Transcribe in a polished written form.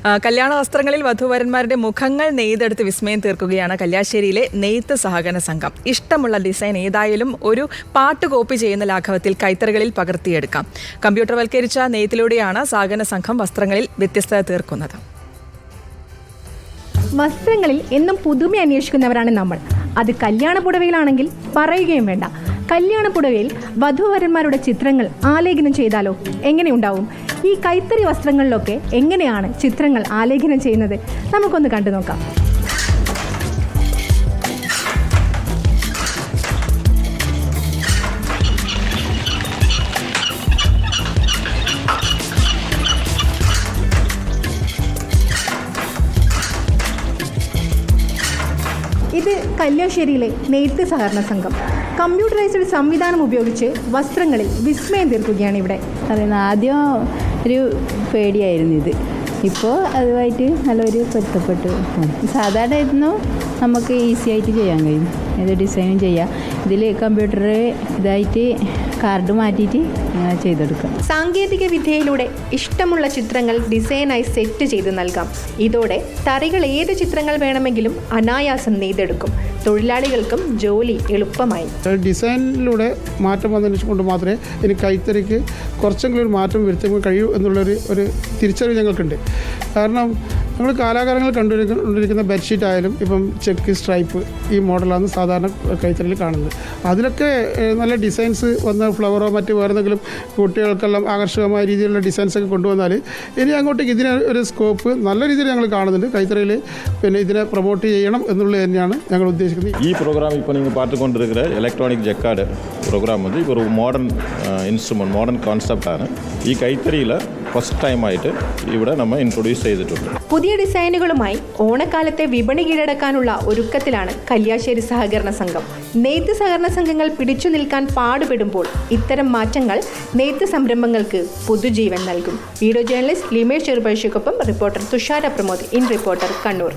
കല്യാണ വസ്ത്രങ്ങളിൽ വധൂവരന്മാരുടെ മുഖങ്ങൾ നെയ്തെടുത്ത് വിസ്മയം തീർക്കുകയാണ് കല്യാശ്ശേരിയിലെ നെയ്ത്ത് സഹകരണ സംഘം. ഇഷ്ടമുള്ള ഡിസൈൻ ഏതായാലും ഒരു പാട്ട് കോപ്പി ചെയ്യുന്ന ലാഘവത്തിൽ കൈത്തറികളിൽ പകർത്തിയെടുക്കാം. കമ്പ്യൂട്ടർവൽക്കരിച്ച നെയ്ത്തിലൂടെയാണ് സഹകരണ സംഘം വസ്ത്രങ്ങളിൽ വ്യത്യസ്തത തീർക്കുന്നത്. വസ്ത്രങ്ങളിൽ എന്നും പുതുമ അന്വേഷിക്കുന്നവരാണ് നമ്മൾ. അത് കല്യാണ പുടവയിലാണെങ്കിൽ പറയുകയും വേണ്ട. കല്യാണ പുടവയിൽ വധൂവരന്മാരുടെ ചിത്രങ്ങൾ ആലേഖനം ചെയ്താലോ എങ്ങനെയുണ്ടാവും? ഈ കൈത്തറി വസ്ത്രങ്ങളിലൊക്കെ എങ്ങനെയാണ് ചിത്രങ്ങൾ ആലേഖനം ചെയ്യുന്നത്? നമുക്കൊന്ന് കണ്ടു നോക്കാം. ഇത് കല്യാശ്ശേരിയിലെ നെയ്ത്ത് സഹകരണ സംഘം കമ്പ്യൂട്ടറൈസ്ഡ് സംവിധാനം ഉപയോഗിച്ച് വസ്ത്രങ്ങളിൽ വിസ്മയം തീർക്കുകയാണ് ഇവിടെ. ആദ്യം ഒരു പേടിയായിരുന്നു ഇത്. ഇപ്പോൾ അതുമായിട്ട് നല്ലൊരു പൊരുത്തപ്പെട്ടു. സാധാരണ ആയിരുന്നു നമുക്ക് ഈസി ആയിട്ട് ചെയ്യാൻ കഴിയും. ഏത് ഡിസൈനും ചെയ്യാം. ഇതിൽ കമ്പ്യൂട്ടർ ഇതായിട്ട് കാർഡ് മാറ്റിയിട്ട് ചെയ്തെടുക്കാം. സാങ്കേതിക വിദ്യയിലൂടെ ഇഷ്ടമുള്ള ചിത്രങ്ങൾ ഡിസൈനായി സെറ്റ് ചെയ്ത് നൽകാം. ഇതോടെ തറികൾ ഏത് ചിത്രങ്ങൾ വേണമെങ്കിലും അനായാസം നെയ്തെടുക്കും. തൊഴിലാളികൾക്കും ജോലി എളുപ്പമായി. ഡിസൈനിലൂടെ മാറ്റം വന്നതിന് കൊണ്ട് മാത്രമേ ഇനി കൈത്തറിക്ക് കുറച്ചെങ്കിലും ഒരു മാറ്റം വരുത്താൻ കഴിയൂ എന്നുള്ളൊരു തിരിച്ചറിവ് ഞങ്ങൾക്കുണ്ട്. കാരണം നമ്മൾ കാലാകാലങ്ങൾ കണ്ടുകൊണ്ടിരിക്കുന്ന ബെഡ്ഷീറ്റ് ആയാലും ഇപ്പം ചെക്ക് സ്ട്രൈപ്പ് ഈ മോഡലാണ് സാധാരണ കൈത്തറിയിൽ കാണുന്നത്. അതിലൊക്കെ നല്ല ഡിസൈൻസ് വന്ന ഫ്ലവറോ മറ്റ് വേറെ എന്തെങ്കിലും കുട്ടികൾക്കെല്ലാം ആകർഷകമായ രീതിയിലുള്ള ഡിസൈൻസൊക്കെ കൊണ്ടുവന്നാൽ ഇനി അങ്ങോട്ടേക്ക് ഇതിന് ഒരു സ്കോപ്പ് നല്ല രീതിയിൽ ഞങ്ങൾ കാണുന്നുണ്ട്. കൈത്തറിയിൽ പിന്നെ ഇതിനെ പ്രൊമോട്ട് ചെയ്യണം എന്നുള്ളത് തന്നെയാണ് ഞങ്ങൾ ഉദ്ദേശിക്കുന്നത്. ഈ പ്രോഗ്രാം ഇപ്പോൾ നിങ്ങൾ പാട്ടുകൊണ്ടിരിക്കുന്ന ഇലക്ട്രോണിക് ജക്കാർഡ് പ്രോഗ്രാം വന്ന് ഇപ്പോൾ ഒരു മോഡേൺ ഇൻസ്ട്രുമെൻറ്റ് മോഡേൺ കോൺസെപ്റ്റാണ്. ഈ കൈത്തറിയിൽ ഫസ്റ്റ് ടൈമായിട്ട് ഇവിടെ നമ്മൾ ഇൻട്രൊഡ്യൂസ് ചെയ്തിട്ടുണ്ട്. പുതിയ ഡിസൈനുകളുമായി ഓണക്കാലത്തെ വിപണി കീഴടക്കാനുള്ള ഒരുക്കത്തിലാണ് കല്യാശ്ശേരി സഹകരണ സംഘം. നെയ്ത്ത് സഹകരണ സംഘങ്ങൾ പിടിച്ചു നിൽക്കാൻ പാടുപെടുമ്പോൾ ഇത്തരം മാറ്റങ്ങൾ നെയ്ത്ത് സംരംഭങ്ങൾക്ക് പുതുജീവൻ നൽകും. വീഡിയോ ജേർണലിസ്റ്റ് ലിമേഷ് ചെറുപഴശ്ശിക്കൊപ്പം reporter Thushara Pramod, in reporter, Kannur.